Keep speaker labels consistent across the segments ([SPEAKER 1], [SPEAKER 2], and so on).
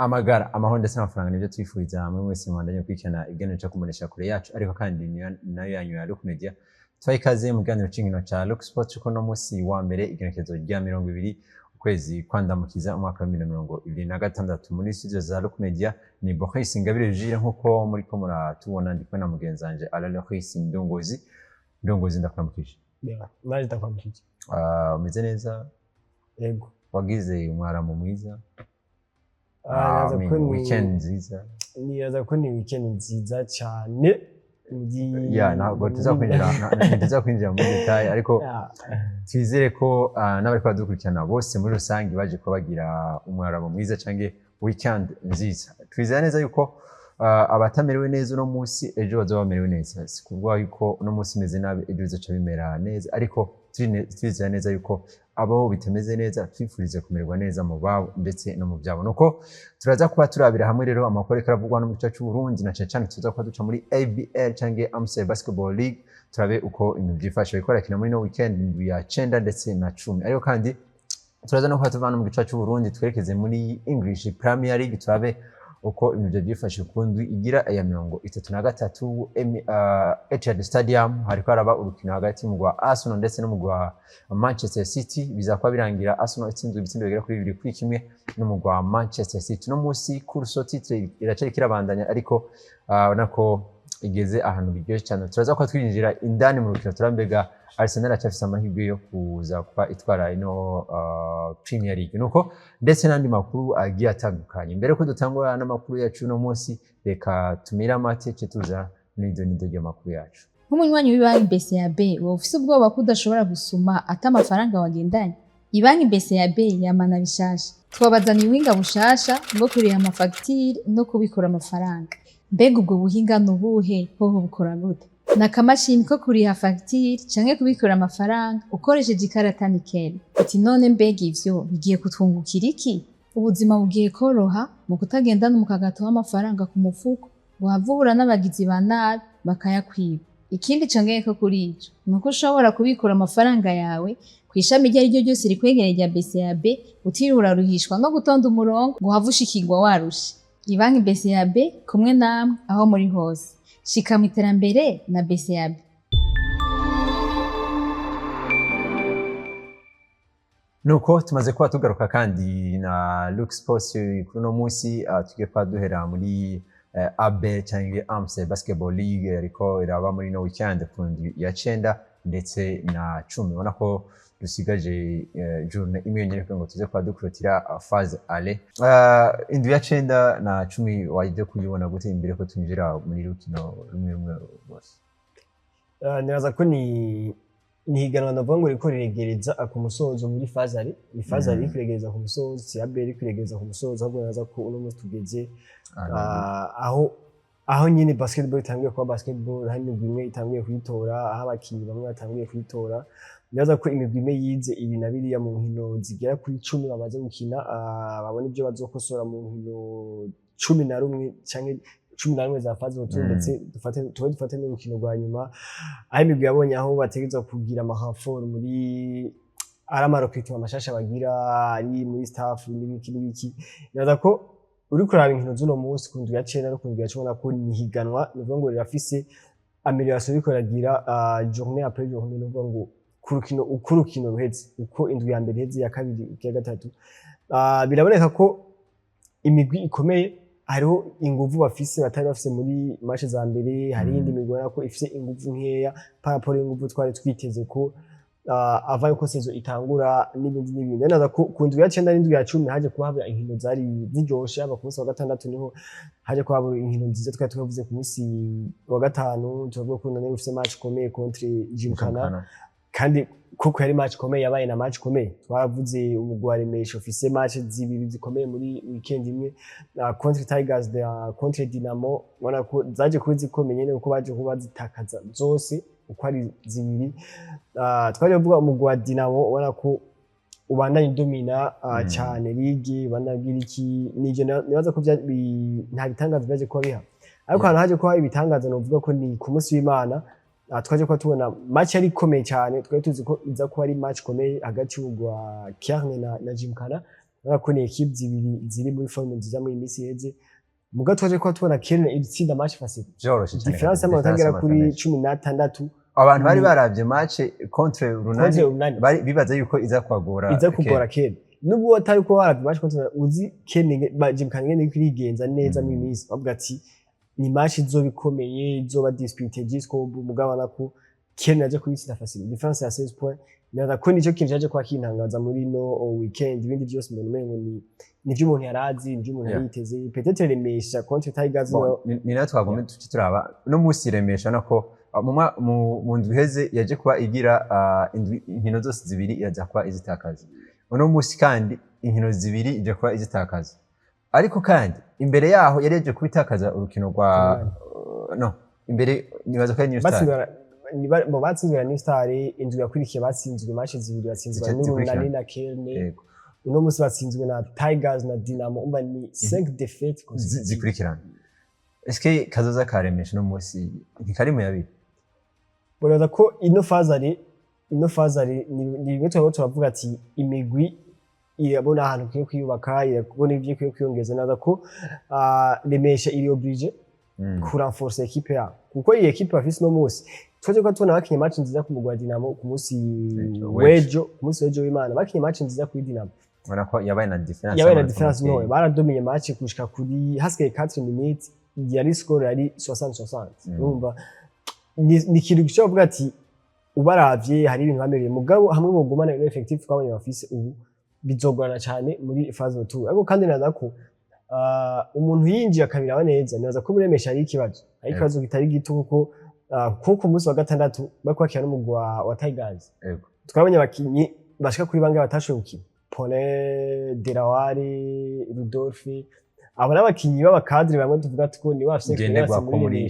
[SPEAKER 1] amagara amahoro ndetse n'amafaranga nibyo twifuriza hamwe mwese mwandanye kwikana iganiro cyo kumunesha kure yacu ariko kandi nayo yanyu ya Look Media twayikaze mu ganiro c'inkino ca Look Sport ko no musi wa mbere igenekezo rya 20 ukwezi kwandamukiza umwaka wa 2026 muri studio za Look Media ni Boris Ingabire Jire nkuko muri ko muratubona ndiko na mugenzanje Alois Ndongozi ndakwamukije.
[SPEAKER 2] Naje ndakwamukije.
[SPEAKER 1] Umeze neza?
[SPEAKER 2] Yego.
[SPEAKER 1] Wagize umwaramo mwiza?
[SPEAKER 2] Weekend
[SPEAKER 1] nziza.
[SPEAKER 2] Niyaza ko ni weekend nziza cyane.
[SPEAKER 1] Ntabwo tuzakwinjira mu detail ariko twizere ko n'abari kwadukurikirana bose muri rusange baje ko bagira umwaramo mwiza canke weekend nziza. Twizera neza yuko abatamerewe neza no musi ejo bazoba bamerewe neza. Sikubwa yuko no musi meze nabi ejo bizoca bimera neza ariko twizera neza yuko abo bitemeze neza twifurize kumererwa neza mu babo ndetse no mu byabo nuko turaza kuba turabira hamwe rero amakuru karavugwa no mu gice cy'u Burundi na cyane tuza kuba duca muri ABL canke Amstel Basketball League turabe uko ibintu byifashe bikora kina muri no weekend ya 9 ndetse na 10 ariko kandi turaza no kuba tuvana mu gice cy'u Burundi twerekeze muri English Premier League turabe uko ibintu byifashe kundi igira ya 33 Etihad Stadium hariko araba urukino hagati mu gwa Arsenal ndetse no mu gwa Manchester City bizakwa birangira Arsenal itsinzwe ibitsindo bigera kuri 2 kuri kimwe no mu gwa Manchester City no musi kurso titre iracari kirabandanya ariko nako igeze ahantu bigoye cyane turaza ko twinjira indani mu rukino turambega Arsenal acafisa amahirwe yo kuza kwa itwara ino Premier League nuko ndetse nandi makuru agiye atandukanye mbere ko dutangura n'amakuru yacu no munsi reka tumira amateke tuza nido y'amakuru yacu.
[SPEAKER 3] Nk'umunywanyi w'ibanki BCAB wowe ufise ubwoba ko udashobora gusuma ata amafaranga wagendanye ibanki BCAB yamana bishasha twabazana ubuhinga bushasha bwo kuriha amafagitire no kubikora amafaranga mbega ubwo buhinga nubuhe hoho bukora gute nakamashini ko kuriha fagitire canke kubikora amafaranga ukoresheje ikarata nikeli ati none mbega ivyo bigiye kutwungukira iki ubuzima bugiye koroha mu kutagendana umukagato w'amafaranga ku mufuko wavura n'abagizi ba nabi bakayakwiba ikindi cangeye ko kuri ico nuko ushobora kubikora amafaranga yawe kwishami rya ryo ryose rikwegereye rya BCAB utirura ruhishwa no gutonda umurongo ngo havushikirwa warushe ibanki BCAB kumwe namwe aho muri hose shika mu iterambere na BCAB.
[SPEAKER 1] Nuko tumaze kuba tugaruka kandi na Look Sports kuri no munsi tugiye kwa duhera muri AB cyangwa Amstel Basketball League ariko iraba muri no weekend kundi ya 9 ndetse na 10 ubona ko dusigaje journée imwe nyene ngo tuze kwa dukurotira phase ale indwi ya 9 na 10 wajye kuyibona gute imbere ko tunjira muri rukino rumwe bose.
[SPEAKER 2] Niraza ko ni higanwa ndavuga ngo riko riregereza ku musozo muri phase ale ni phase ale kuregereza ku musozo CAB iri kuregereza ku musozo ahubwo niraza ko uno munsi tugeze aho nyine basketball itangiye kuba basketball hani bimwe itangiye kuyitora aho abakinyi bamwe batangiye kuyitora nyaza ko imigwi imwe yize ibi na biriya mu nkino zigera kuri 10 bamaze gukina babona ibyo bazokosora mu nkino 11 canke 11 za phase retour ndetse dufate n'urukino rwa nyuma aho imigwi yabonye aho bategeza kugira amahafor muri aramaroketi amashasha bagira ari muri staff n'ibiki nyaza ko uri kuraba inkino z'uno munsi kundu ya 9 no kundu ya 10 ko ni higanwa nivuga ngo rirafise amelioration iko ragira journée après journée nivuga ngo kurukino ruheze uko indwi ya mbere heze ya kabiri ya gatatu biraboneka ko imigwi ikomeye hariho inguvu bafise batari bafise muri match za mbere hari indi migwi nako ifise inguvu nkeya paraporo inguvu twari twiteze ko avaye ko sezo itangura n'ibindi naza ko kundwi ya 9 n'indwi ya 10 haje kuhaba inkino zari ziryoshe aba ku munsi wa gatandatu niho haje kuhaba inkino nziza twari twavuze ku munsi wa gatanu tuvuga ko none ufise match komeye contre Jimkana kandi kuko yari match komeye yabaye na match komeye twaravuze umugwaremesho ufise match zibiri zikomeye muri weekend imwe contre Tigers contre DYNAMO wana ko zaje kuzikomeye nyene uko baje kuba zitakaza zose uko ari zibiri twaje kuvuga umugwa DYNAMO wana ko ubandanye domina cyane ligue banagira iki nije nibaza ko nta bitangaza byaje kuba biha ariko hano haje kuba ibitangaza no vuga ko ni ku munsi w'Imana twaje ko tubona match ari komeye cyane twari tuzi ko iza ko ari match komeye hagati y'ugwa Kiarne na Jimkana urabona ni equipe ziri muri forme nziza muri minsi iheze muga twaje ko tubona Kenya itsinda match facile
[SPEAKER 1] byoroshe cyane
[SPEAKER 2] difference y'amanota agera kuri 16
[SPEAKER 1] abantu bari baravye match contre urunani bari bibaza yuko iza kugora
[SPEAKER 2] Kenya nubwo atari ko baravye match contre uzi Kenya bajimkanye n'iko irigenza neza mu minsi bavuga ati ni match izobikomeye izoba disputed jusqu'au bout mugabana ko Kenya aje kubitsinda facile difference ya 16 points naza ko nico kintu cyaje kwa kintangaza muri no weekend ibindi byose umuntu mengo ni byo umuntu yarazi ibyo umuntu yiteze peut-être remesha contre Tigers
[SPEAKER 1] ni natwe twagomba turaba no musi remesha nako mu ndwiheze yaje kuba igira inkino zose zibiri yaje kuba izitakaza uno musi kandi inkino zibiri ije kuba izitakaza ariko kandi imbere yaho yari yaje kubitakaza urukino rwa no imbere nibaza ko New Star
[SPEAKER 2] mu batsinzwe New Star indwi yakurikiye batsinzwe match zibiri batsinzwe n'urunani na Kerne uno musi batsinzwe na Tigers na Dynamo umba ni 5 défaites
[SPEAKER 1] zikurikirana eske kazoza karemesha no musi ntikari mu yabiri
[SPEAKER 2] bolaza ko ino phase ni bimwe turavuga ati imigwi irabona ahantu kiyo kwiyubaka irabona ibyo kiyo kwiyongeza naza ko remesha iri oblige ku renforcer equipe ya kuko iyi equipe bafise no musi twaje ko tubona bakinye match nziza ku mugwa Dynamo ku musi wejo w'Imana bakinye match nziza kuri Dynamo
[SPEAKER 1] ubona ko yabaye na difference
[SPEAKER 2] no baradominye match kushika kuri hasigaye 4 minutes yari score yari 60-60 urumva ni kintu cyo kuvuga ati ubaravye hari ibintu bamereye mugabo hamwe mu gumana effective twabonye bafise ubu bizogorana cyane muri phase retour ariko kandi naza ko umuntu yinjiye akabiraba neza naza ko buremesha ari ikibazo kitari gito kuko umunsi wa gatandatu bakwakira n'umugwa wa Tigers twabonye abakinyi bashika kuri bangahe batashoboye gukina Pole Delaware Rudolphe abo n'abakinyi b'abakadre bamwe tuvuga ko ni bafise
[SPEAKER 1] ngenerwa ko muri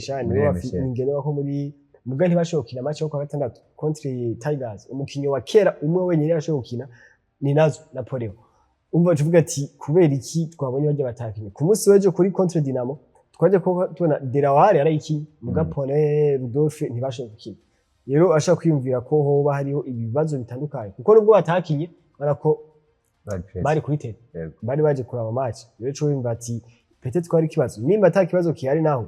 [SPEAKER 2] ngenerwa ko muri muga ntibashoboye gukina match yo kwa gatandatu contre Tigers umukinyi wa kera umwe wenyine yashoboye gukina ni nazo Napoleon umva tuvuga ati kubera iki twabonye bajya batakinye ku munsi weje kuri contre Dynamo twaje ko tubona Delaware yarayiki muga Pole Rudolphe ntibashoboye gukina rero ashaka kwiyumvira ko hoba hariho ibibazo bitandukanye kuko nubwo batakinye barako bari kuri tete bari baje kuraba match rero cyo wimva ati peut-être ko ari kibazo nimba atakibazo kihari naho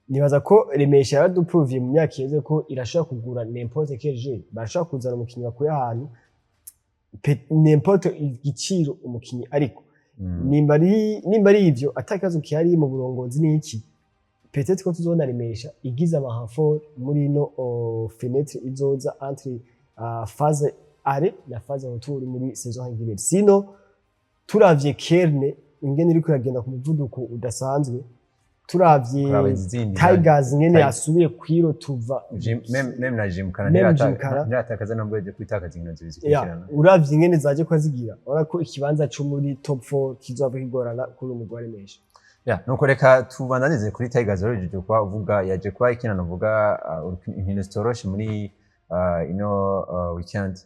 [SPEAKER 2] nibaza ko remesha yaraduprovye mu myaka yeze ko irashaka kugura n'importe quel jeu bashaka kuzana umukinyi bakuye ahantu n'importe igiciro umukinyi ariko nimba ari ivyo atakibazo kihari mu burongozi n'iki peut-être ko tuzona remesha igize amahanfort muri no fenêtre izoza entre phase are na phase retour muri saison hangire sino turavye Kerne ingene iri kuragenda ku muvuduko udasanzwe turavye Tigers ngene yasubiye kwiro tuva
[SPEAKER 1] meme na Jimkana ntiratakaza nambwo yaje kwitakaza inkino zibizikirana
[SPEAKER 2] uravye ingene zaje ko zigira ora ko ikibanza cyo muri top 4 kizova kigorana kuri umugware mesha
[SPEAKER 1] nuko reka tubandanize kuri Tigers rero je kwa uvuga yaje kwa ikina navuga inkino zitoroshe muri ino weekend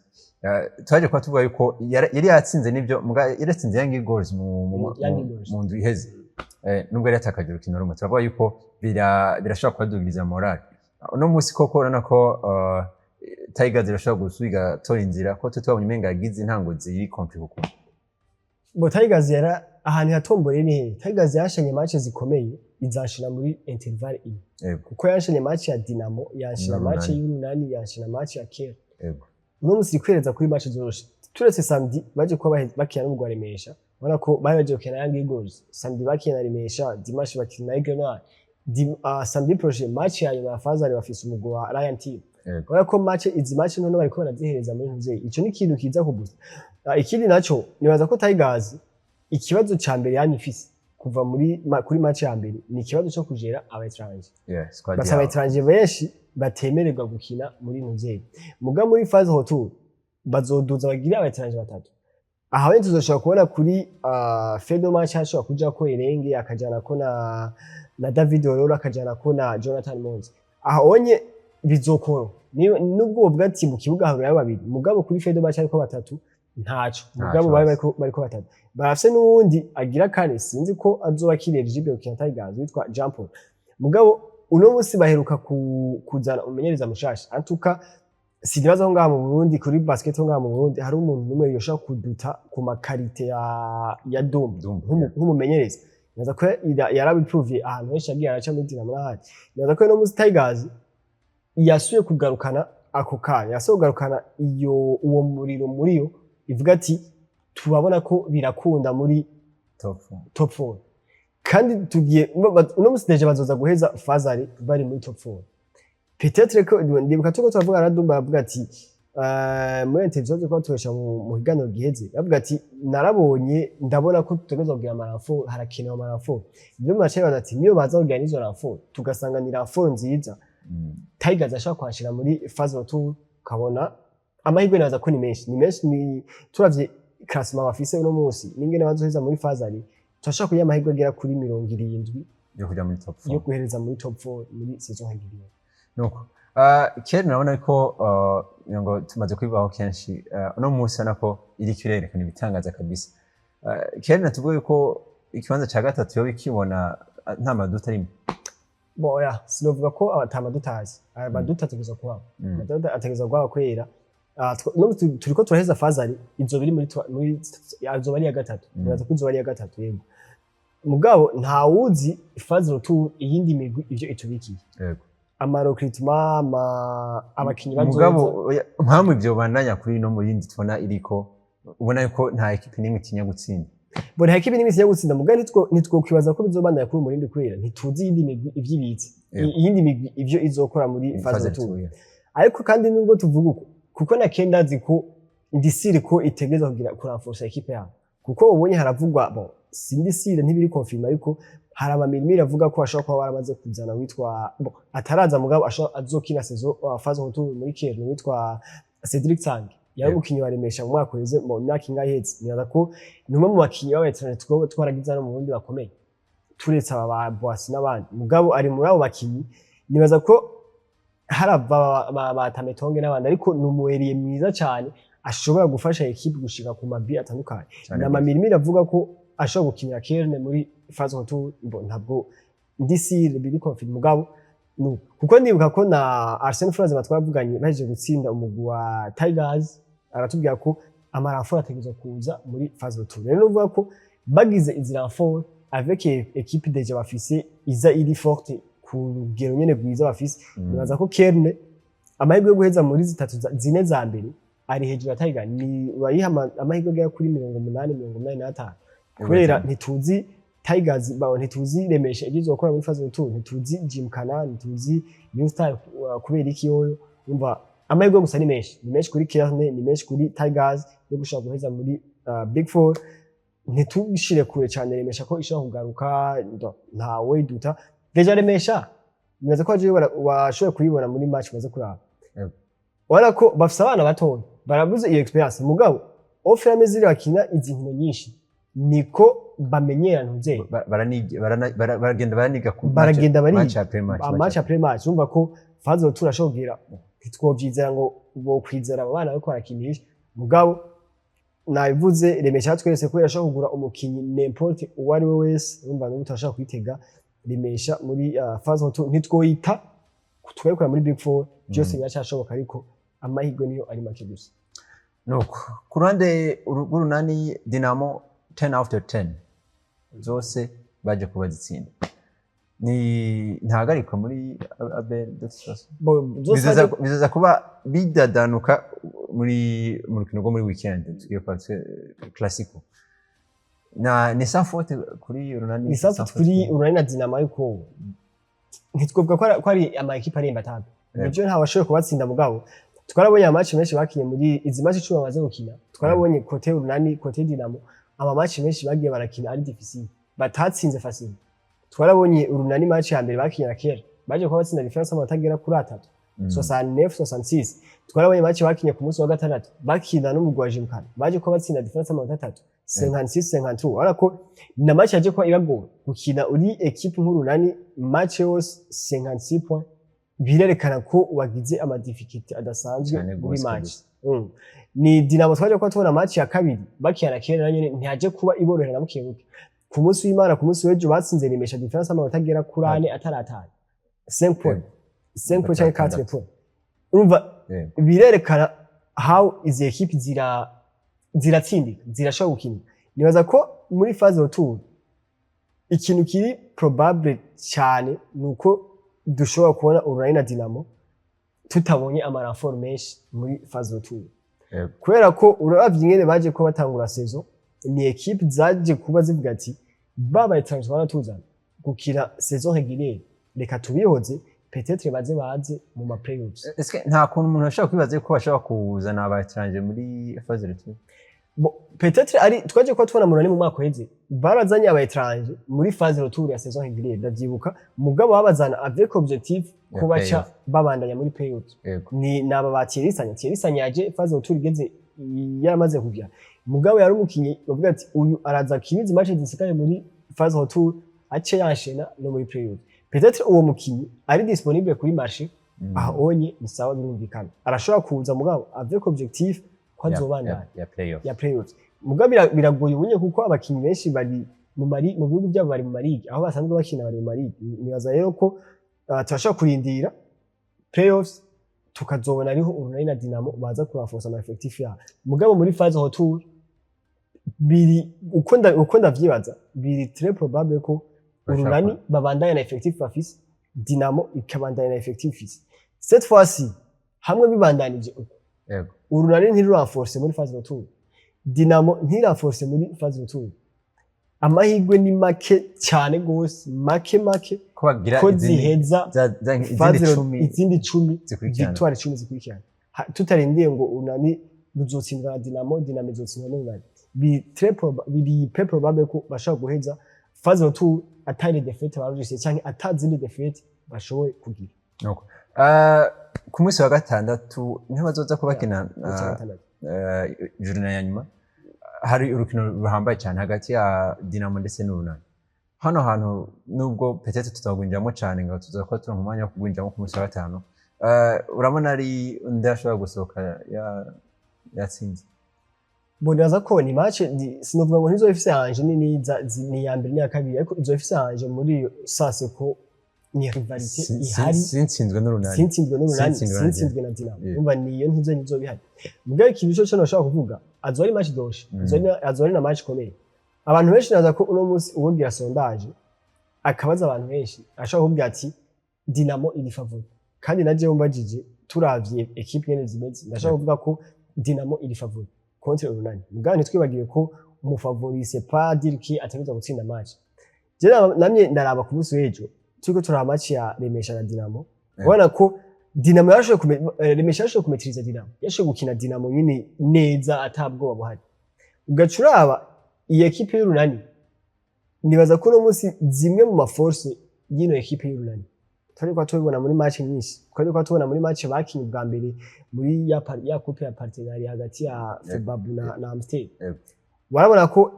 [SPEAKER 1] twaje kwa tuvuga yuko yari yatsinze nivyo yaratsinze Young Goals mu ndwi iheze nubwo yari yatakaje urukino rumwe turavuga yuko birashobora kwadugiriza morale no musi koko urana ko Tigers irashobora gusubiga tora inzira ko twabonye umenga yagize intango ziri compliqué
[SPEAKER 2] bo Tigers yara ahantu hatombore ni Tigers yashanye match zikomeye izashira muri interval ine kuko yashanye match ya Dynamo yashira match y'urunani yashira match ya Kera uno musi kwereza kuri match zoroshe turetse samedi baje kuba bakina n'umugwa remesha ubona ko baje gukina Young Goals samedi bakina remesha dimanche bakina Aigle samedi prochain match ya nyuma phase ari bafise umugwa wa Ryan Team ubona ko izi match none bari ko barazihereza muri ntuze ico ni kintu kiza kubuza ikindi naco nibaza ko Tigers ikibazo ca mbere yanifise kuva kuri match ya mbere ni ikibazo cyo kujera abatranje basa abatranje benshi batemererwa gukina muri ntuze muga muri phase retour bazoduza bagira abatranje batatu aha wenda tuzoshobora kubona kuri Fedo match hashobora kuja ko Irenge akajana ko na David Ororo akajana ko na Jonathan Mons aha onye bizokoro nubwo uvuga ati mu kibuga harura babiri mugabo kuri Fedo match ariko batatu ntaco mugabo bariko batatu barafise n'uwundi agira kane sinzi ko azoba kiri eligible gukina Tigers witwa Jean Paul mugabo uno musi baheruka kuzana umenyereza mushasha antuka sinibaza ko ngaha mu Burundi kuri basket ngaha mu Burundi hari umuntu numwe yoshaka kuduta ku makarite ya Dom nk'umumenyereza naza ko yarabiprovye ahantu henshi agiye araca muri Dynamo n'ahandi naza ko no muri Tigers yasuye kugarukana ako kanya yasohoye kugarukana uwo muriro muri yo ivuga ati tubabona ko birakunda muri top 4 kandi tugiye no musteje bazoza guheza phase bari muri top 4 peut-être ko ndibuka tuko turavuga na Dumba avuga ati muri interview ko turesha mu higaniro giheze avuga ati narabonye ndabona ko tutegeza kugira amarafo harakina amarafo ibyo machaye ati niyo baza kugira nizo rafo tugasanga ni rafo nziza Tigers ashaka kwashira muri phase retour kabona amahirwe naza ko ni menshi ni turavye classement bafise uno munsi ningene bazoheza muri phase ari turashaka kuya amahirwe agera kuri 70
[SPEAKER 1] yo kuja muri top 4
[SPEAKER 2] yo guhereza muri top 4 muri saison hagiriye
[SPEAKER 1] nuko kera nabona ko ngo tumaze kwibaho kenshi uno munsi nako iri kirerekana ibitangaza kabisa kera natuvuye ko ikibanza ca gatatu yo bikibona nta maduta arimo
[SPEAKER 2] boya sinovuga ko abatamaduta abaduta tegeza kuba ategeza kuba kwera turiko turaheza phase izo biri muri azo bari ya gatatu biraza kuzo bari ya gatatu yego mugabo nta wuzi phase retour iyindi migwi ivyo itubikiye
[SPEAKER 1] yego
[SPEAKER 2] amarecruitment abakinyi bazoza
[SPEAKER 1] mugabo mpamwe ivyo bandanya kuri no muri yindi tubona iriko ubona yuko nta equipe nimwe tinya gutsinda
[SPEAKER 2] bo nta equipe nimwe tinya gutsinda mugabo nitwo kwibaza ko bizobandanya kuri muri kwera ntituzi yindi migwi ivyibitse iyindi migwi ivyo izokora muri phase retour ariko kandi nubwo tuvuga uko kuko na kenda ziko ndisire ko itegeza kugira kuranforce equipe yabo kuko ubonye haravugwa bon sindisire ntibiri confirm ariko harabamirimi avuga ko ashaka kuba baramaze kuzana witwa ataraza mugabo azokina saison phase retour muri kera witwa Cedric Sang yari mukinyi waremesha mu mwaka weze mu myaka ingahetse nibaza ko numwe mu bakinyi bawe twaragize no mu Burundi bakomeye turetse aba Boasi n'abandi mugabo ari muri abo bakinyi nibaza ko harava batametonge n'abandi ariko numuweriye mwiza cyane ashobora gufasha equipe gushika ku mabi atandukanye n'amamirimi avuga ko ashobora gukinira Kerne muri phase retour ntabwo ndisire biri confirm mugabo kuko ndibuka ko na Arsene France batwavuganye baje gutsinda umugwi wa Tigers aratubwira ko amarafo ategeza kuza muri phase retour rero uvuga ko bagize izirafo avec équipe deja bafise iza iri forte ku rugero nyene rwiza bafise nibaza ko Kerne amahirwe yo guheza muri zitatu zine za mbere ari hejuru ya Tigers ni bayiha amahirwe ya kuri 80-85 kubera ntituzi Tigers bawo ntituzi remesha igizo gukora muri phase retour ntituzi Gymkhana ntituzi New Star kubera iki yoyo umva amahirwe gusa ni menshi kuri Kerne ni menshi kuri Tigers yo gushaka guheza muri Big Four ntitubishire kure cyane remesha ko ishaka kugaruka nta way duta deja remesha nibaza ko aje washoye kuyibona muri match maze kuraba wala ko bafise abana batoya barabuze iyo experience mugabo offer amezire bakina izinkino nyinshi niko bamenyera ntuze
[SPEAKER 1] baragenda baniga ku
[SPEAKER 2] match après match umva ko phase retour ashobora ntitwovyizera ngo bo kwizera abana bariko barakinisha mugabo nabivuze remesha twese ko yashaka kugura umukinyi n'importe uwari we wese umva ngo utashaka kwitega remesha muri phase retour ntitwoyita twekora muri Big Four byose biracashoboka ariko amahirwe niyo ari make gusa
[SPEAKER 1] nuko ku ruhande urunani Dynamo 10 out of 10 zose baje kubazitsinda ni ntagarika muri Abel bizaza kuba bidadanuka muri rukino rwo muri weekend tugiye kwa classico ni sans faute kuri urunani
[SPEAKER 2] ni sans faute kuri urunani na Dynamo ariko ntitwovuga ko ari ama equipe aremba tabe nibyo nta washoye kubatsinda mugabo twarabonye amamatch menshi bakinye muri izi match 10 bamaze gukina twarabonye côté urunani côté Dynamo ama match menshi bagiye barakina ari difficile batatsinze facile twarabonye urunani match ya mbere bakinye na kera baje kuba batsinda difference amatagera kuri 3 69 66 twarabonye match bakinye ku munsi wa gatandatu bakina no mu gwa Gymkhana baje kuba batsinda difference amatatu 56 52 ariko na match yaje kuba ibagora gukina uri equipe nk'urunani match yose 56 points birerekana ko wagize ama difficulty adasanzwe muri match ni Dynamo twaje ko tubona match ya kabiri bakiyana kera nyene ntiyaje kuba iborohera mu kibuga ku munsi w'Imana ku munsi w'ejo batsinze remesha difference amanota agera kuri 4 ataratana 5 points cyangwa 4 points urumva birerekana how izi equipe ziratsindika zirashobora gukina nibaza ko muri phase retour ikintu kiri probable cyane nuko dushobora kubona Urunani na Dynamo tutabonye amaranfort menshi muri phase retour kubera ko uravye ingene baje ko batangura saison ni equipe zaje kuba zivuga ati baba transfer tuzana gukira saison régulière reka tubihoze peut-être baze mu ma playoffs.
[SPEAKER 1] Est-ce que nta kuntu umuntu ashaka kwibaza ko bashaka kuzana abatranje muri phase retour?
[SPEAKER 2] Bon, peut-être ari twaje ko tubona Urunani mu mwaka uheze barazanye abatranje muri phase retour ya saison régulière ndavyibuka mugabo babazana avec objectif ko baca babandanya muri playoffs. Ni naba batierisanya yaje phase retour igeze yaramaze kuvya mugabo yari umukinyi bavuga ati uyu araza kinizi match zisikaye muri phase retour ace yanshena no muri playoffs. Peut-être uwo mukinyi ari disponible kuri marché ahonye ni sawa birumvikana arashobora kuza mugabo avec objectif ko azobandanya ya playoffs mugabo biragoye ubunye kuko abakinyi benshi bari mu bihugu byabo bari mu marigi aho basanzwe bakina bari mu marigi nibaza rero ko turashobora kurindira playoffs tukazobona ariho Urunani na Dynamo baza kuraforsa ama effectif ya mugabo muri phase retour biri uko ndavyibaza biri très probable ko Urunani babandanya na effectif bafise Dynamo ikabandanya na effectif ifise cette fois-ci hamwe bibandanije Urunani ntiruranforce muri phase retour Dynamo ntiranforce muri phase retour amahirwe ni make cyane gose make ko ziheza izindi 10 victoire 10 zikurikirana tutarindiye ngo Urunani ruzotsindwa na Dynamo izotsindwa n'Urunani biri très probable ko bashaka guheza phase retour atari defete barujise cyane atazindi defete bashoboye kugira
[SPEAKER 1] ku munsi wa gatandatu niho bazoza kubakina journée ya nyuma hari urukino ruhambaye cyane hagati ya Dynamo ndetse n'Urunani hano hantu nubwo peut-être tutagwinjamo cyane ngo tuzakora turonka umwanya wo kugwinjamo ku munsi wa gatanu urabona ari ndashobora gusohoka yatsinze
[SPEAKER 2] bondaza ko ni match sinovuga ngo nizo ifise hanje ni ya mbere ni ya kabiri ariko izo ifise hanje muri sase ko ni rivalite ihari
[SPEAKER 1] sinsinzwe n'Urunani
[SPEAKER 2] sinsinzwe na Dynamo umva niyo nizo bihari mugabo ikintu cyo nashaka kuvuga azori match doshe azori na match komeye abantu benshi naza ko uno munsi ubugira sondage akabaza abantu benshi ashaka kuvuga ati Dynamo iri favori kandi naje umbajije turavye equipe yene zimeze ndashaka kuvuga ko Dynamo iri favori contre Urunani mugabo ntitwibagiye ko umufavori c'est pas dire qui ategereza gutsinda match je namye ndaraba ku munsi w'ejo turiko turaba match ya Remesha na Dynamo ubona ko Dynamo yashoboye kumetiriza Dynamo yashoboye gukina Dynamo nyine neza atabwoba buhari ugacuraba iyi equipe y'Urunani nibaza ko no munsi zimwe mu maforce y'ino equipe y'Urunani twariko tubibona muri match nyinshi twariko tubona muri match bakinye bwa mbere muri ya coupe ya partenariat hagati ya Febabu na Amstel warabona ko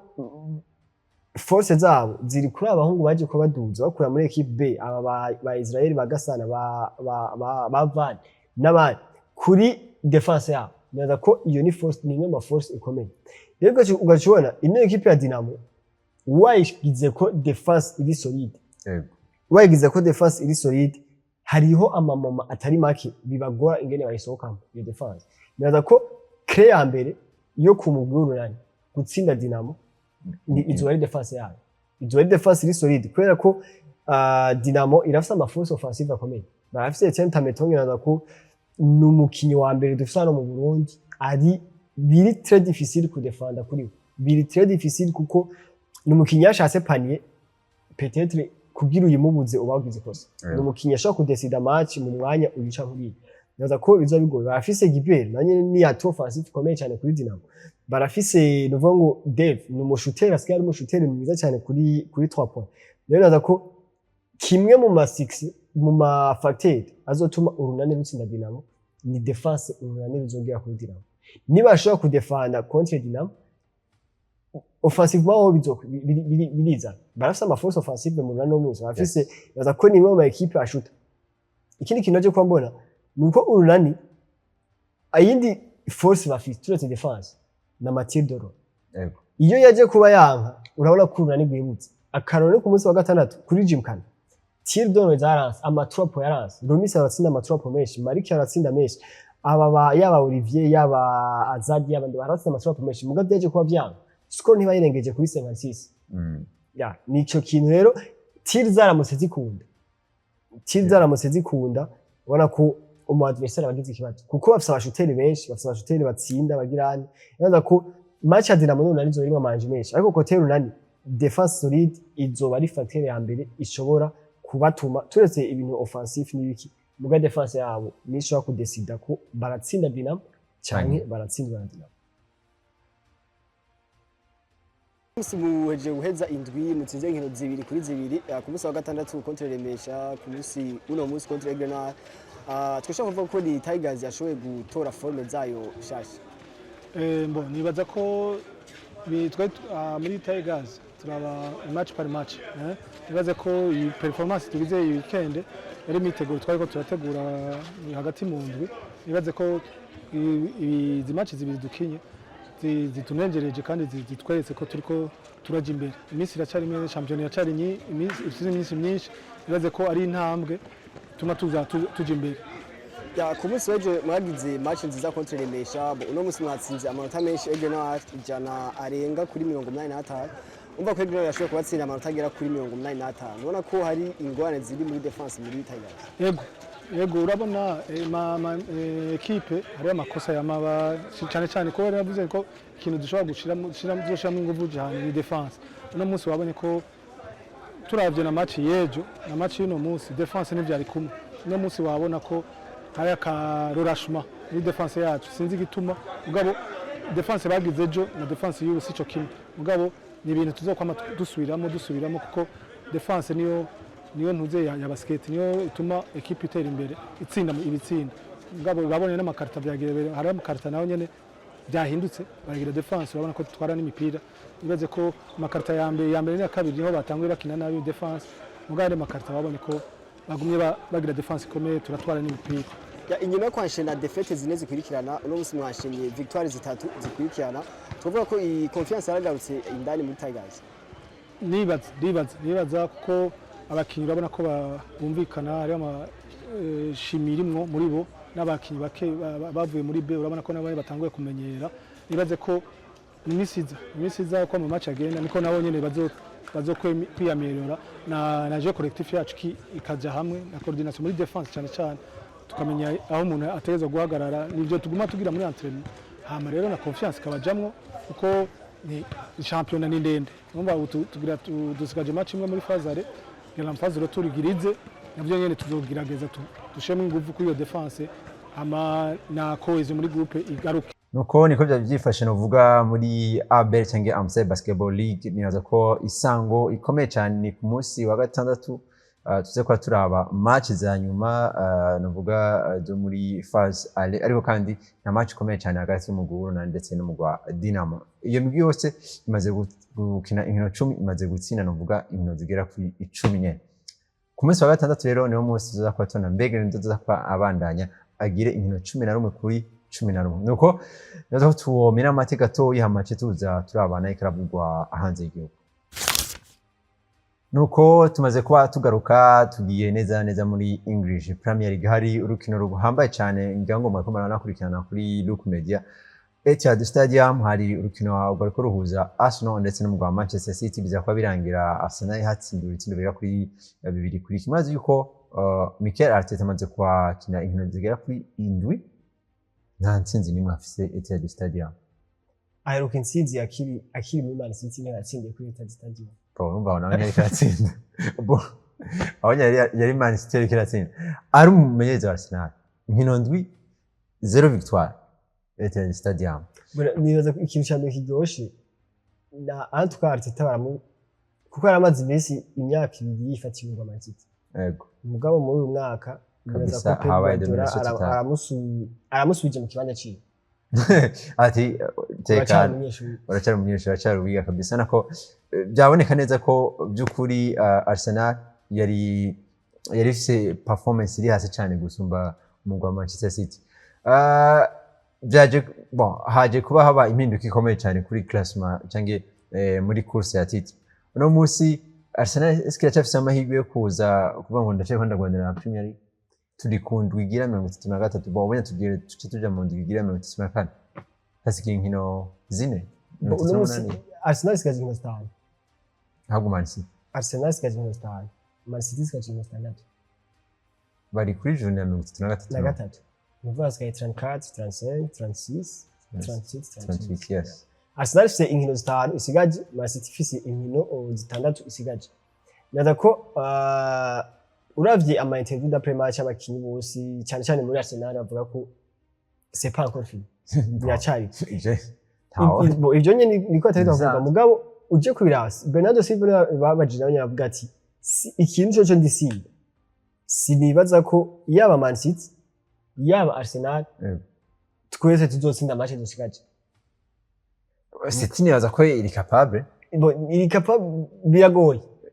[SPEAKER 2] force zabo ziri kuri abahungu baje ko baduza bakura muri equipe B aba ba Israel bagasana ba Van n'abandi kuri defense yabo naza ko iyo ni force ni imwe ma force ikomeye rero ugacubona ino equipe ya Dynamo wayigize ko defense iri solide wayigize ko defense iri solide hariho amamama atari make bibagora ingene bayisohokamo iyo defense naza ko clé ya mbere yo kumugura Urunani gutsinda Dynamo ni izo ari defense yayo izo ari defense iri solide kubera ko Dynamo irafise ama force offensive akomeye barafise Etienne Metonge naza ko n'umukinyi wa mbere dufise hano mu Burundi ari biri très difficile ku défendre kuri biri très difficile kuko n'umukinyi yashatse panier peut-être kugira uyimubuze ubagize kosa n'umukinyi ashaka kudesida match mu mwanya uyica kuri naza ko bizo bigoye barafise Gibert nanye ni ya top offensive komeye cyane kuri Dynamo barafise nuvuga ngo Dave n'umushooter askari umushooter mwiza cyane kuri 3 points rero naza ko kimwe mu ma 6 mu ma facteur azotuma Urunani rutsinda Dynamo ni defense Urunani ruzongera kuri Dynamo niba ashobora kudefanda contre Dynamo offensivement biriza barafise ama force offensive mu Urunani no munsi barafise naza ko ni mu equipe ashuta ikindi kintu cyo kwambona nuko Urunani ayindi force bafise turetse defense na Mathieu Doro iyo yaje kuba yanka urabona ko Urunani gwimutse akarone ku munsi wa gatandatu kuri Jimkana tir dono zaranse amatropo yaranse Rumisi aratsinda amatropo menshi Mariki aratsinda menshi aba yaba Olivier yaba Azadi yabandi baratsinda amatropo menshi muga byaje kuba byanga score ntibayirengeje kuri 56 ya nico kintu rero tir zaramutse zikunda ubona ko umu adversaire bagize ikibazo kuko bafite abashuteri benshi bafite abashuteri batsinda bagirani yaza ko match ya Dynamo none arizo irimo amanje menshi ariko kote runani defense solide izoba ari facteur ya mbere ishobora kubatuma turetse ibintu offensive n'ibiki muga defense yabo nishobora kudesida ko baratsinda Dynamo cyane baratsindwa na Dynamo muheje guheza indwi mutsinze inkino 2-2 ku munsi wa gatandatu contre Remesha ku munsi uno munsi contre Grenade twashaka kuvuga ko ni Tigers yashoboye gutora forme zayo shasha
[SPEAKER 4] nibaza ko muri Tigers turaba match par match nibaza ko iyi performance tugize iyi weekend yari miteguro twari ko turategura hagati mu ndwi nibaza ko izi match zibiri dukinye zitunengereje kandi zitweretse ko turiko turaje imbere iminsi iracyari meze champion iracyari iminsi myinshi nibaza ko ari intambwe tuma tuja imbere
[SPEAKER 2] ya ku munsi w'ejo mwagize match nziza contre Remesha uno munsi mwatsinze amanota menshi Egenard ijana arenga kuri 85 umva ko Egenard yashoboye kubatsinda amanota agera kuri 85 ubona ko hari ingwane ziri muri defense muri Tigers
[SPEAKER 4] yego urabona equipe hari amakosa yamaba cyane ko yaravuze ko ikintu dushobora gushiramo ingufu cyane ni defense uno munsi wabonye ko turavye na match yejo na match y'uno munsi defense n'ivyari kumwe uno munsi wabona ko hari akarorashma muri defense yacu sinzi igituma mugabo defense bagize ejo na defense y'ubu sico kimwe mugabo ni ibintu tuzokwama dusubiramo kuko defense niyo ntuze ya basket niyo ituma equipe itera imbere itsinda ibitsinda mugabo babone n'amakarita byagiye hari amakarita naho nyene byahindutse baragira defense urabona ko twara n'imipira ibaze ko amakarita ya mbere na kabiri niho batanguye bakina nayo defense mugabo amakarita babone ko bagumye bagira defense ikomeye turatwara n'imipira
[SPEAKER 2] inyuma yo kwanshena defete zine zikurikirana uno munsi mwashenye victoire zitatu zikurikirana tuvuga ko iyi confiance yaragarutse indani muri Tigers
[SPEAKER 4] nibaza ko abakinyi urabona ko bumvikana hari amashimirimwo muri bo n'abakinyi bake bavuye muri B urabona ko nabo batanguye kumenyera nibaze ko imisiza ko mu match agenda niko nabo nyene bazo kwiyamerera na je collectif yacu ikaja hamwe na coordination muri defense cyane tukamenya aho umuntu ategeza guhagarara nivyo tuguma tugira muri entraînement hama rero na confiance kabajamwo uko ni championnat ni ndende umva tugira dusigaje match imwe muri phase phase retour igirize navyo nyene tuzogerageza dushemo ingufu kuri iyo defense hama na cohesion muri groupe igaruke
[SPEAKER 1] nuko niko byifashe novuga muri ABL cyangwa Amstel Basketball League nibaza ko isango ikomeye cyane ku munsi wa gatandatu tuze kwa turaba match za nyuma novuga zo muri phase ariko kandi na match ikomeye cyane hagati y'umuguru na ndetse n'umugwa Dynamo iyo migi yose imaze gukina inkino 10 imaze gutsinda novuga inkino zigera kuri 10 nyene ku munsi wa gatandatu rero niwo munsi tuza kwa tona Mbega ndoza kwa abandanya agire inkino 11 kuri 11 nuko nazo tuwomera amateka to yihamace tuza turabana ikarabugwa ahanze igihugu nuko tumaze kuba tugaruka tugiye neza muri English Premier League hari urukino ruhambaye cyane ngirango mwakomana nakurikirana kuri Look Media Etihad Stadium hari urukino rwariko ruhuza Arsenal ndetse n'umugwa Manchester City biza kwa birangira Arsenal hatsindiwe ibitsindo bigera kuri 2 kuri kimaze yuko Mikel Arteta amaze kwa kina inkino zigera kuri 7 nta ntsinzi nimwe afise Etihad Stadium
[SPEAKER 2] aheruka intsinzi akiri muri Man City n'atsindiye kuri Etihad Stadium
[SPEAKER 1] urumva wana nari kiratsinda abanya yari Man City yari kiratsinda ari umumenyereza wa Arsenal inkino ndwi 0 victoire Etihad Stadium
[SPEAKER 2] nibaza ko ikintu cyambere kiryoshe na Antoine Arteta kuko yaramaze iminsi imyaka 2 yifatirwa Man City
[SPEAKER 1] yego
[SPEAKER 2] umugabo muri uyu mwaka nibaza ko aramusubije mu kibanza cyiwe
[SPEAKER 1] ati teka uracyari umunyeshuri uracyari wiga kabisa nako byaboneka neza ko byukuri Arsenal yari ifise performance iri hasi cyane gusumba umugwa Manchester City haje kuba haba impinduka ikomeye cyane kuri classement cyangwa muri course ya titre uno munsi Arsenal est-ce qu'il a cyafise amahirwe yo kuza kuvuga ngo ndaciye kwenda Rwanda na Premier League turi ku ndwi igira 33 babonye tugiye tuja mu ndwi igira 34 hasigaye inkino zine
[SPEAKER 2] Arsenal isigaje inkino 5
[SPEAKER 1] ntabwo Man City
[SPEAKER 2] Arsenal isigaje inkino 5 Man City isigaje inkino 6
[SPEAKER 1] bari kuri journée ya 33
[SPEAKER 2] nuvuga hasigaye 34 35 36
[SPEAKER 1] 38 yes
[SPEAKER 2] Arsenal ifise inkino 5 isigaje Man City ifise inkino 6 isigaje nada ko uravye ama interview d'après match abakinyi bose cyane cyane muri Arsenal bavuga ko c'est pas encore fini biracari ivyo nyene niko atari ndavuga mugabo uje kubirasa Bernardo Silva babajije abanya bavuga ati ikintu cyo ndisiba sinibaza ko yaba Man City yaba Arsenal twese tuzotsinda match dusigaje
[SPEAKER 1] City nibaza ko iri capable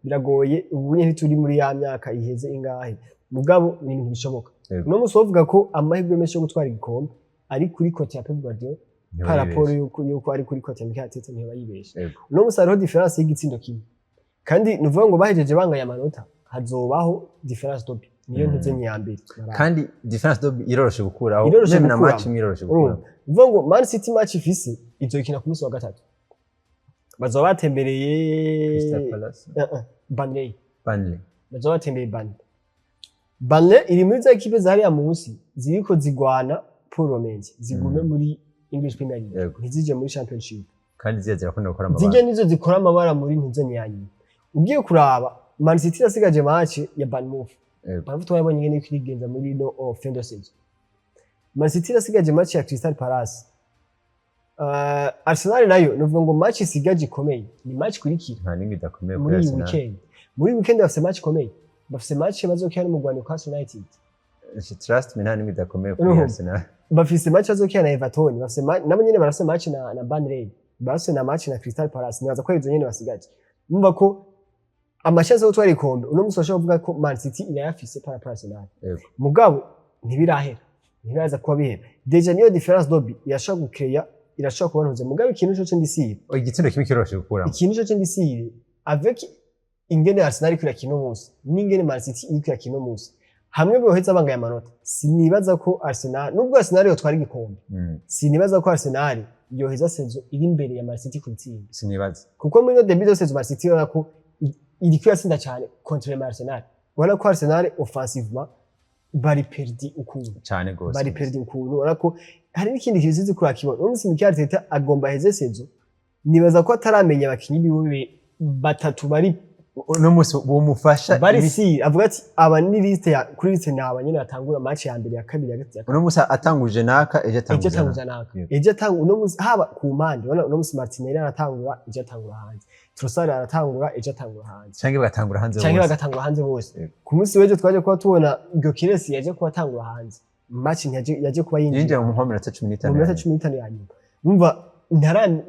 [SPEAKER 2] biragoye ubu nyine turi muri ya myaka iheze ingahe mugabo ni ibintu bishoboka no muso bavuga ko amahirwe menshi yo gutwara igikombe ari kuri kote ya Pep Guardiola par rapport yuko ari kuri kote ya Mikel Arteta niyo bayibeshe no muso hariho difference y'igitsindo kimwe kandi nuvuga ngo bahejeje banganya amanota hazobaho difference dobi niyo ntuze nyambere
[SPEAKER 1] kandi difference dobi iroroshe gukuraho même na match iroroshe gukuraho
[SPEAKER 2] nuvuga ngo Man City match ifise izokina ku munsi wa gatatu bazoba batembereye Burnley bazoba batembereye Burnley iri muri za equipe zari ya munsi ziriko zigwana pour romange zigume muri English Premier League ntizije muri Championship
[SPEAKER 1] kandi zirakunda gukora amabara
[SPEAKER 2] zige nizo zikora amabara muri ntuzanye yanyu ugiye kuraba Man City yasigaje match ya Bournemouth bavuga twabonye ngene kwigenza muri no fin de saison Man City yasigaje match ya Crystal Palace Arsenal nayo nuvuga ngo match isigaje ikomeye ni match kurikira
[SPEAKER 1] nta ningi dakomeye
[SPEAKER 2] kuri Arsenal muri weekend bafite match ikomeye bafite match bazokina mu Rwanda kwa United
[SPEAKER 1] trust me nta ningi dakomeye kuri Arsenal
[SPEAKER 2] bafite match bazokina na Everton bafite nabo nyene barafite match na Burnley bafite na match na Crystal Palace nibaza ko izo nyene basigaje numva ko amashanse yo twari ikombe uno musosha uvuga ko Man City irayafise par rapport Arsenal mugabo ntibirahera ntibiraza kuba bihera deja niyo difference dobi yashaka gucreya irashaka kubantuze mugabe ikintu cyo ndisire
[SPEAKER 1] igitsindo kimwe kiroshe gukura
[SPEAKER 2] ikintu cyo ndisire avec ingene Arsenal kuri kino munsi n'ingene Man City iri kuri kino munsi hamwe boheza bangaya amanota sinibaza ko Arsenal nubwo Arsenal yo twari igikombe sinibaza ko Arsenal yoheza sezo iri imbere ya Man City ku tsinda
[SPEAKER 1] sinibaza
[SPEAKER 2] kuko muri no debut de sezo Man City yora ko iri kuyatsinda cyane contre Arsenal wala ko Arsenal offensivement bari perdi ukuntu
[SPEAKER 1] cyane gose
[SPEAKER 2] bari perdi ukuntu urako hari n'ikindi kizizi kuri akibona umunsi Mikel Arteta agomba heze sezo nibaza ko ataramenya abakinyi biwe batatu bari
[SPEAKER 1] no musi bomufasha
[SPEAKER 2] bari si avuga ati aba ni liste ya kuri liste naba nyine atangura match ya mbere ya kabiri ya gatatu
[SPEAKER 1] no musi atanguje naka eje atanguje
[SPEAKER 2] naka eje atangura no musi haba ku mpande no musi Martinelli aratangura eje atangura hanze Trossard aratangura eje atangura hanze
[SPEAKER 1] cyangwa bagatangura hanze
[SPEAKER 2] bose cyangwa bagatangura hanze bose ku munsi weje twaje kuba tubona Gyökeres yaje kuba atangura hanze match yaje kuba
[SPEAKER 1] yinjira mu mpome 15
[SPEAKER 2] mu 15 ya nyuma numva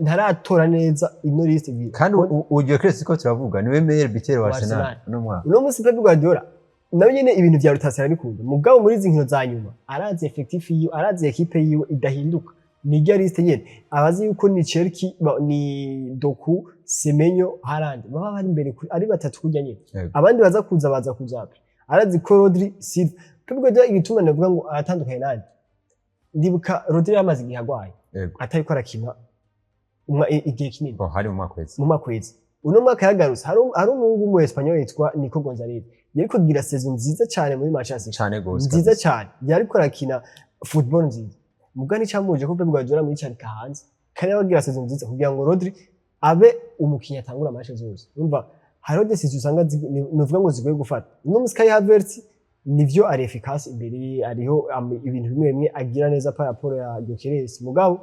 [SPEAKER 2] ntaratora neza ino liste biye
[SPEAKER 1] kandi ugiye Gyökeres ko turavuga niwe meilleur buteur wa Arsenal no mwaka
[SPEAKER 2] no musi Pep Guardiola nawe nyene ibintu vya rotation arabikunda mugabo muri izi nkino za nyuma arazi effectif yiwe arazi equipe yiwe idahinduka nijya liste nyene abazi yuko ni Cherki ni Doku Semenyo Haaland baba bari imbere ari batatu kujya nyene abandi baza kuza arazi ko Rodri Silva Pep Guardiola igituma navuga ngo aratandukanye nandi ndibuka Rodri yamaze igihagwaye atari ko arakina igihe kinini
[SPEAKER 1] hari mu
[SPEAKER 2] mwaka weze uno mwaka yagarutse hari umuhungu mu Espanyol yitwa Nico Gonzalez yari kugira saison nziza cyane muri Manchester
[SPEAKER 1] cyane gose
[SPEAKER 2] nziza cyane yari ko arakina football nziza mugani cyamuje ko Pep Guardiola muri cyane kahanze kandi yabagira saison nziza kugira ngo Rodri abe umukinya atangura match zose umva hari decision usanga nuvuga ngo zigoye gufata uno musikayi Havertz nivyo ari efficace imbere ariho ibintu bimwe bimwe agira neza par rapport ya Gyökeres mugabo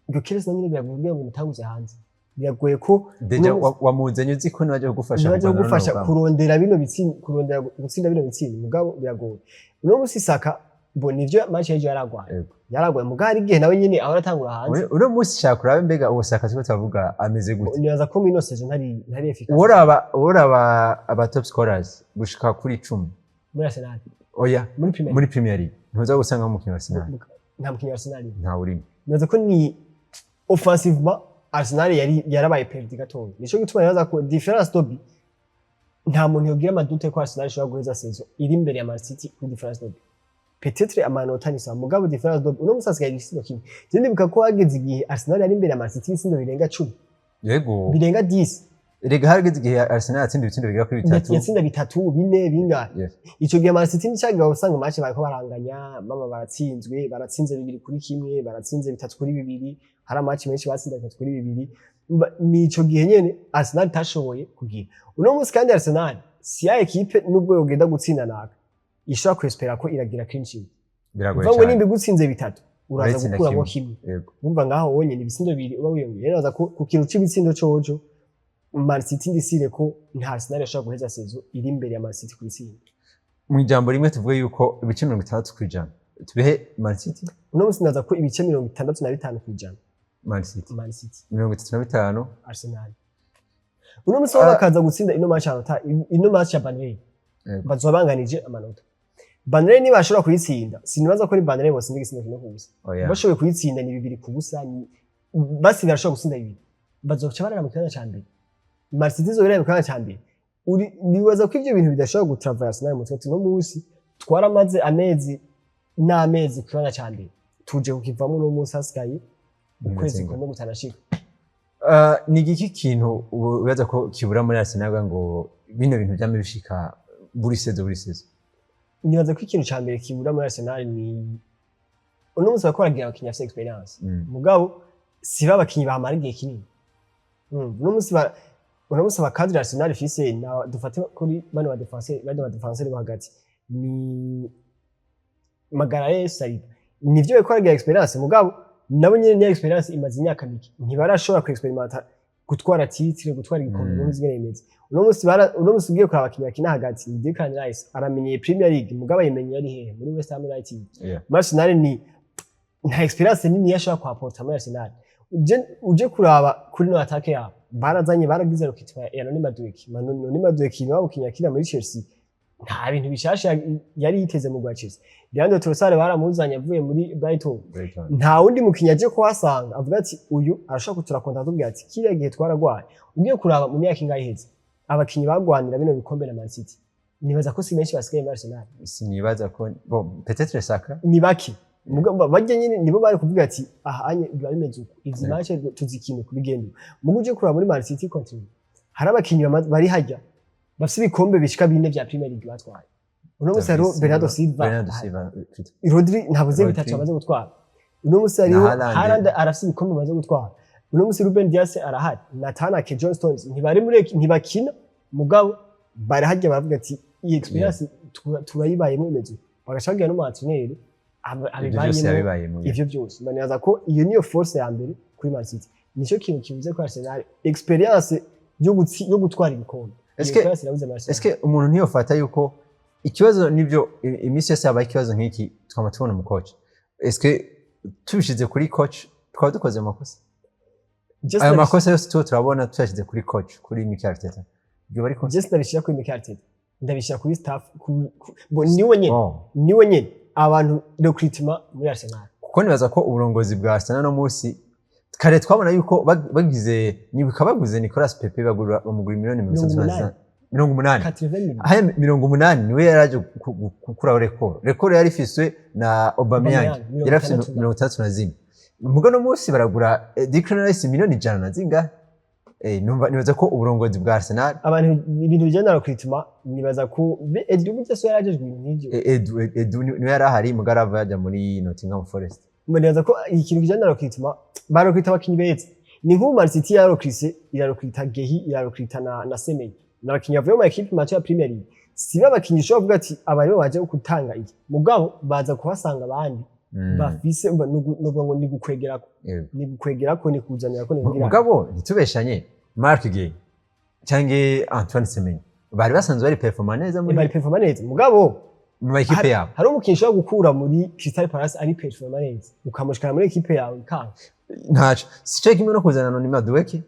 [SPEAKER 2] Gyökeres na nyine biragoye ngo mutanguze hanze biragoye ko
[SPEAKER 1] deja wamuzenye uzi ko naje kugufasha
[SPEAKER 2] kurondera bino bitsinda kurondera gutsinda bino bitsinda mugabo biragoye uno musi Saka bo nivyo match yaje yaragwaye mugari gihe nawe nyine aho aratangura hanze
[SPEAKER 1] uno musi shakura Mbega uwo Saka cyo tavuga ameze gute
[SPEAKER 2] nibaza ko mino season ntari efficace
[SPEAKER 1] uraba aba top scorers gushika kuri 10
[SPEAKER 2] muri Arsenal
[SPEAKER 1] oya muri Premier League ntuza gusanga mu mukino wa Arsenal
[SPEAKER 2] nta mukino wa Arsenal
[SPEAKER 1] nta urimo
[SPEAKER 2] nibaza ko ni offensivement Arsenal yarabaye perdi gatoya nico gituma yaza ko difference dobi nta muntu yogira amadute ko Arsenal ishobora guheza saison iri imbere ya Man City kuri difference d'ob. Peut-être amanota ni sa mugabo difference d'ob uno musi asigaye igisindo kimwe. Je ndibuka ko hageze igihe Arsenal yari imbere ya Man City ibisindo birenga 10.
[SPEAKER 1] Yego.
[SPEAKER 2] Birenga 10.
[SPEAKER 1] Rega harigeze igihe Arsenal yatsinda ibitsindo bigera kuri 3.
[SPEAKER 2] Yatsinda 3 4 bingahe.
[SPEAKER 1] Yes.
[SPEAKER 2] Ico gihe Man City nicyaga usanga match bariko baranganya mama baratsinze 2 kuri kimwe baratsinze 3 kuri 2 hari match menshi batsinda 3 kuri 2 nico gihe nyene Arsenal tashoboye kugira uno musi kandi Arsenal si ya equipe nubwo yogenda gutsinda naka ishobora kwespera ko iragira clean sheet
[SPEAKER 1] Biragoye
[SPEAKER 2] cyane
[SPEAKER 1] cyane.
[SPEAKER 2] nimba gutsinze 3 uraza
[SPEAKER 1] Uratsinda
[SPEAKER 2] gukuramo
[SPEAKER 1] kimwe.
[SPEAKER 2] kimwe
[SPEAKER 1] Yego.
[SPEAKER 2] umva ngaho wonye ni ibitsindo 2 uba wiyongera uraza ku kintu c'ibitsindo cojo Man City ndisire ko nta Arsenal yashobora guheza saison iri imbere ya Man City kuri tsinda
[SPEAKER 1] Mu ijambo rimwe tuvuge yuko ibice 60 kwijana tubihe Man City
[SPEAKER 2] uno musi ndaza ko ibice 65 kwijana
[SPEAKER 1] Man City
[SPEAKER 2] Man City
[SPEAKER 1] 35
[SPEAKER 2] Arsenal uno musi bakaza gutsinda ino match anota ino match ya Burnley bazobanganije amanota Burnley ni bashobora kuyitsinda sinibaza ko ni Burnley bose ndigisindo kimwe kubusa bashoboye kuyitsinda ni 2 kubusa basi barashobora gutsinda 2 bazoca barara mu kibanza ca mbere Man City zo bireba mu kibanza ca mbere nibaza ko ivyo bintu bidashobora gutraverse Arsenal mu twese no musi twaramaze amezi n'amezi ku kibanza ca mbere tuje kukivamo no musi hasigaye ukwezi kumwe gutanashika
[SPEAKER 1] ni iki kintu ubaza ko kibura muri Arsenal ngo bino bintu byame bishika buri sezo
[SPEAKER 2] nibaza ko ikintu ca mbere kibura muri Arsenal ni uno musi bakoragira abakinyi afite experience mugabo si babakinyi bahamara igihe kinini uno musi bakadira Arsenal ifise na dufate kuri bano ba defenseur bahagati ni Magaraye Saliba nivyo bakoragira experience mugabo nabo nyene ni experience imaze imyaka mike ntibarashobora ku experimenta gutwara titre gutwara igikombe muri zigeremeze uno musi ugiye kuraba abakinyi bakina hagati ni Declan Rice aramenyeye Premier League mugabo yimenye yari hehe muri West Ham United Arsenal ni nta experience nini yashobora kuapporta muri Arsenal uje kuraba kuri no attaque yabo barazanye baragize rokitwa ya Noni Madueke niwe ukinyakira muri Chelsea nta bintu bishasha yari yiteze mu gwa Chelsea Leandro Trossard baramuzanye avuye muri Brighton nta wundi mukinya aje kuhasanga avuga ati uyu arashaka kutura konta tubwira ati kiriya gihe twaragwaye ugiye kuraba mu myaka ingahe iheze abakinyi bagwanira bino bikombe na Man City nibaza ko si menshi basigaye muri Arsenal
[SPEAKER 1] sinibaza ko bon peut-être Saka
[SPEAKER 2] ni baki bajya nyine nibo bari kuvuga ati aha anye biba bimeze uko izi match tuzikine kubigendo mugo uje kuraba muri Man City continue hari abakinyi bari hajya bafite ibikombe bishika 4 vya Premier League batwaye uno musi hariho Bernardo Silva Rodri ntabuze bitatu amaze gutwara uno musi hariho Haaland arafite ibikombe amaze gutwara uno musi Ruben Dias arahari Nathan Ake John Stones ntibari muri ntibakina mugabo bari hajya baravuga ati iyi experience turayibayemo imeze bagashagira no mu entraîneur abibayemo ivyo byose banibaza ko iyo niyo force ya mbere kuri Man City nico kintu kibuze ko Arsenal experience yo gutwara ibikombe
[SPEAKER 1] Eske umuntu ntiyofata yuko ikibazo nivyo imisi yose yabaye ikibazo nk'iki twama tubona mu coach eske tubishize kuri coach twaba dukoze amakosa ayo makosa yose turabona tuyashize kuri coach kuri Mikel Arteta ibyo bari konse
[SPEAKER 2] just ndabishira kuri Mikel Arteta ndabishira kuri staff niwe nyene abantu recruitment muri Arsenal
[SPEAKER 1] kuko nibaza ko uburongozi bwa Arsenal no musi kare twabona yuko bagize nibuka baguze Nicolas Pepe bamugura miliyoni 80 aya 80 niwe yaraje gukuraho rekord yari ifiswe na Aubameyang yari afite 31 mugo no musi baragura Declan Rice miliyoni 100 na zinga nibaza ko uburongozi bwa Arsenal
[SPEAKER 2] abantu ibintu bijyana no kritima nibaza ko Edu bitse yarajejwe n'ivyo
[SPEAKER 1] Edu niwe yarahari mugarava yaja muri Nottingham Forest
[SPEAKER 2] nibaza ko ikintu bijyana no kritima barokwita abakinyi beza ni nk'ubu Man City yarokrise irarokwita Gehi irarokwita na Semenyo n'abakinyi bavuye mu equipe match ya Premier League si babakinyi ushobora kuvuga ati abari baje gutanga iki mugabo baza kuhasanga abandi bafise ngo ni gukwegerako ni kuzanira ko ngira
[SPEAKER 1] mugabo ntitubeshanye Mark Gueye canke Antoine Semenyo bari basanzwe bari performance
[SPEAKER 2] mugabo
[SPEAKER 1] mu equipe yabo
[SPEAKER 2] hari umukinyi ushobora gukura muri Crystal Palace ari performance ukamushikana muri equipe yawe kanga
[SPEAKER 1] ntaco sico kimwe no kuzana Noni Madueke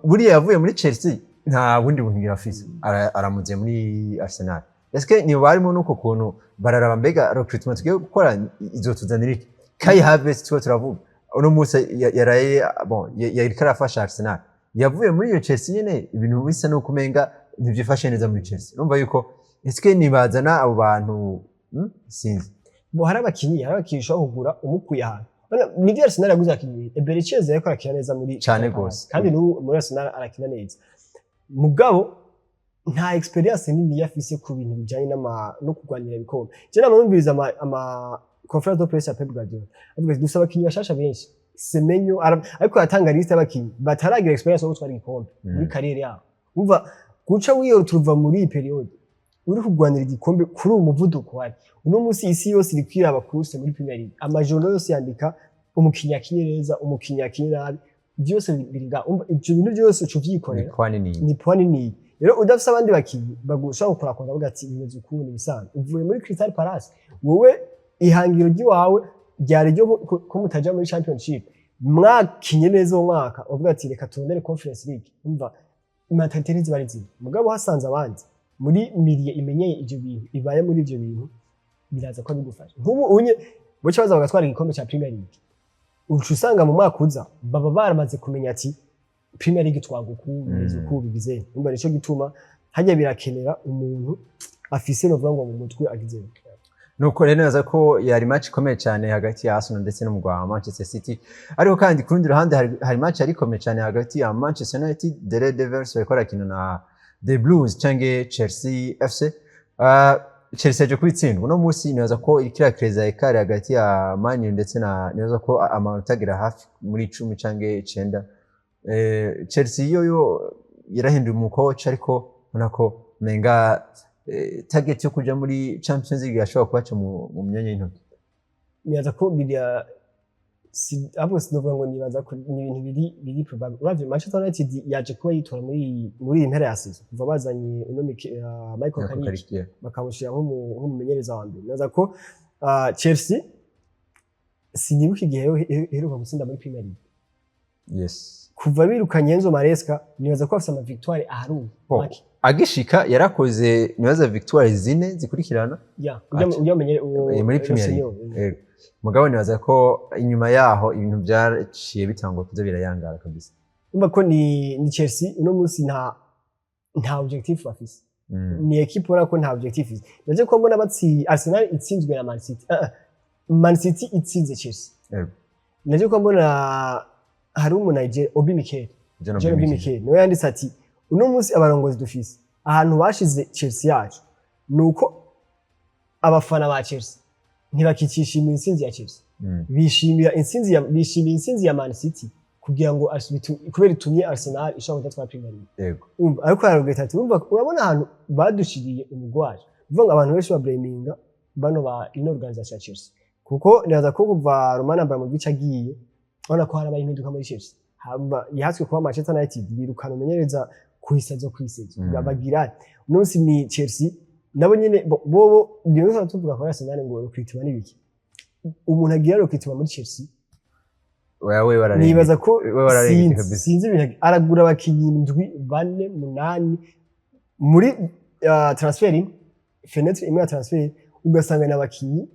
[SPEAKER 1] buriya yavuye muri Chelsea nta bundi buntu girafise aramuze muri Arsenal eske ni barimo nuko kuntu bararaba mbega recruitment tugiye gukora izotuzanira iki Kai Havertz twa turavuga uno musa yaraye bon yari karafasha Arsenal yavuye muri iyo Chelsea nyene ibintu bisa no kumenga ntibyifashe neza muri Chelsea urumva yuko ese nibazana abo bantu sinzi
[SPEAKER 2] bo hari abakinyi ushobora kugura umukuye ahantu nivyo Arsenal yaguze abakinyi imbere Chelsea ariko arakina neza muri
[SPEAKER 1] cyane gose
[SPEAKER 2] kandi muri Arsenal arakina neza mugabo nta experience nini yafise ku bintu bijanye no kurwanira ibikombe je namwumviriza ama conference de presse ya Pep Guardiola avuga ati dusaba abakinyi bashasha benshi Semenyo ariko yatanga liste y'abakinyi bataragira experience yo gutwara igikombe muri carrière yabo umva guca wiyo turuva muri iyi periode uri kurwanira igikombe kuri umuvuduko wari uno munsi isi yose iri kwiraba kurse muri Premier League amajoro yose yandika umukinyi akinye neza umukinyi akinye nabi byose biriga ibyo bintu byose ucu vyikorera ni point nini rero udafise abandi bakinyi bagushaka gukora konda bavuga ati bimeze ukuntu bisanzwe uvuye muri Crystal Palace wowe ihangiro ry'iwawe ryari ryo ko mutaja muri championship mwakinye neza uwo mwaka uvuga ati reka turondere Conference League umva imatanteri zibari zimwe mugabo hasanze abandi muri miliye imenyeye ivyo bintu ibaye muri ivyo bintu biraza ko bigufasha nk'ubu unye boce baza bagatwara igikombe cya Premier League ucu usanga mu mwaka uza baba baramaze kumenya ati Premier League twagukubiriza uko bigize umva nico gituma hajya birakenera umuntu afise no vuga ngo mu mutwe agize
[SPEAKER 1] nuko rero neza ko yari match ikomeye cyane hagati ya Arsenal ndetse no mugwa Manchester City ariko kandi ku rundi ruhande hari match yari ikomeye cyane hagati ya Manchester United The Red Devils bakora kino na The Blues canke Chelsea FC Chelsea yaje kwitsindwa no munsi neza ko ikira kreza ekare hagati ya Man U ndetse na neza ko amanota agira hafi muri 10 canke 9 Chelsea yo yarahinduye umucoach ariko unako menga target yo kuja muri Champions League yashobora kubaca mu myanya y'intoki
[SPEAKER 2] nibaza ko bilia abo sinovuga ngo nibaza ko ni ibintu biri probable uravye Manchester United yaje kuba yitora muri impera ya season kuva bazanye Michael Carrick bakamushira nk'umumenyereza wa mbere nibaza ko Chelsea sinibuka igihe heruka gutsinda muri Premier League
[SPEAKER 1] yes
[SPEAKER 2] kuva birukanye Enzo Maresca nibaza ko afite ama victoire aharuye
[SPEAKER 1] agishika yarakoze nibaza victoire zine zikurikirana
[SPEAKER 2] ujya menyere
[SPEAKER 1] muri Premier League mugabo nibaza ko inyuma yaho ibintu byaciye bitangwa kuza birayangara kabisa
[SPEAKER 2] umva ko ni Chelsea uno munsi nta objectif bafise ni equipe ora ko nta objectif naje ko mbona batsi Arsenal itsinzwe na Man City Man City itsinze Chelsea naje ko mbona hari umunayije Obi Mikel niwe yanditse ati uno munsi abarongozi dufise ahantu bashize Chelsea yacu nuko abafana ba Chelsea ntibakicishimira intsinzi ya Chelsea bishimira intsinzi ya Man City kugira ngo kubera itumye Arsenal ishobora kudatwara Premier League ariko yarogeta ati urabona ahantu badushiriye umugwaje uvuga ngo abantu benshi ba blaminga bano ba ino organisation ya Chelsea kuko niraza ko kuva Roman Abramovich agiye ubona ko hari abayimpinduka muri Chelsea yahatswe kuba Manchester United birukana umenyereza kuhisazo bagira umunsi ni Chelsea nabo nyene bobo byo tuvuga ko Arsenal ngo rukwitima nibiki umuntu agira rukwitima muri Chelsea
[SPEAKER 1] wewe wararenge
[SPEAKER 2] nibaza ko sinzi ibintu aragura abakinyi 4-8 muri transfering fenêtre imwe ya transfer ugasanga n'abakinyi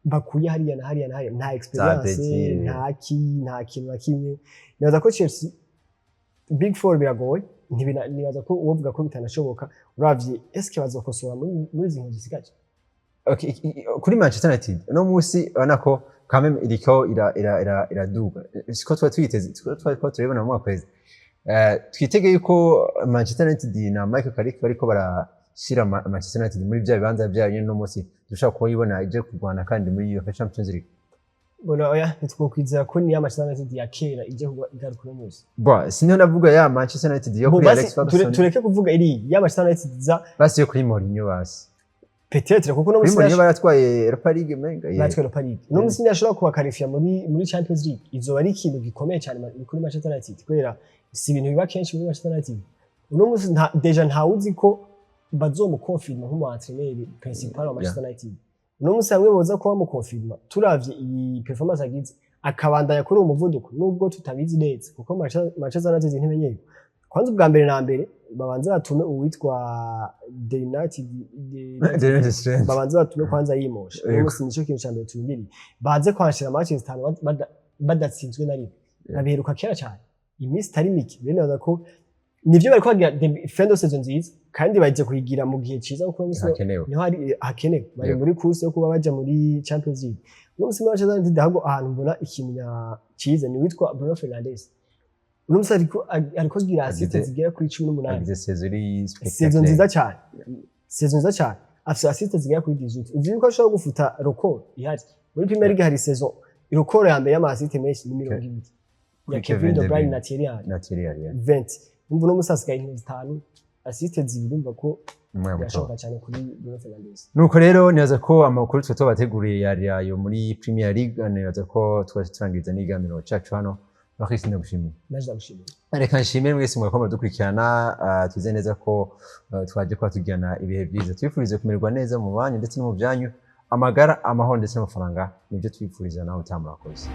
[SPEAKER 2] bakuye hariya na hariya nta experience nta kintu na kimwe nibaza ko Chelsea Big Four biragoye nibaza ko uvuga ko bitanashoboka uravye eske bazokosora muri izi nkuru zisigaje
[SPEAKER 1] okay kuri Manchester United no musi ubona ko kameme iriko iraduga siko twiteze turabona mu kwezi twitege yuko Manchester United na Michael Carrick bariko barashira Manchester United muri bya bibanza byayo no musi dushaka kubona ije kurwana kandi muri iyo Champions League
[SPEAKER 2] bona oya nitwokwizera ko ni ya Manchester United ya kera ije igaruka no musi
[SPEAKER 1] sinyo navuga ya Manchester United yo kuri Alex Ferguson
[SPEAKER 2] tureke kuvuga iri ya Manchester United za
[SPEAKER 1] basi yo kuri Mourinho basi
[SPEAKER 2] peut-être kuko no musi
[SPEAKER 1] Mourinho baratwaye Europa League menga
[SPEAKER 2] batwaye Europa League no musi ntiyashobora kuba qualifier muri Champions League izo ari ikintu gikomeye cyane kuri Manchester United kubera si ibintu biba kenshi muri Manchester United no musi deja ntawuzi ko bazomukonfirma nk'umu entraîneur principal wa Manchester United no musi hamwe boza ko bamukonfirma turavye iyi performance agize akabandanya kuri umuvuduko nubwo tutabizi neza kuko Manchester United ntimenyeye kwanza ubwa mbere na mbere babanza batume uwitwa The United babanza batume kwanza yimosha no musi nico kintu cyambere tumbiri baze kwanshira matches 5 badatsinzwe na rimwe nabiheruka kera cyane iminsi tari miki bene naza ko nivyo bariko bagira fin de saison nziza kandi baje kuyigira mu gihe ciza kuko niho hari hakenewe bari muri course yo kuba baja muri Champions League no musi bashazana ndidago ahantu mbona ikintu ciza ni witwa Bruno Fernandes no musi ariko gira assist zigera kuri 18
[SPEAKER 1] agize
[SPEAKER 2] saison nziza cyane afite assist zigera kuri 18 uzi ko ashobora gufuta record ihari muri Premier League hari saison record ya mbere y'ama assist menshi ni 20 ya Kevin De Bruyne na Thierry Henry 20 umva no musasika inkino zitanu assist zibirumva ko yashoboka cyane kuri Bruno Fernandes
[SPEAKER 1] nuko rero nibaza ko amakuru twe tubateguriye yari ayo muri Premier League nibaza ko twashitangiriza n'iganiro cyacu hano Bakisi ndagushimiye
[SPEAKER 2] naje ndagushimiye
[SPEAKER 1] reka nshimire mwese mwakomera dukurikirana tuze neza ko twaje kwa tugirana ibihe byiza twifurize kumererwa neza mu banyu ndetse no mu byanyu amagara amahoro ndetse n'amafaranga nibyo twifuriza nawe utamurakoze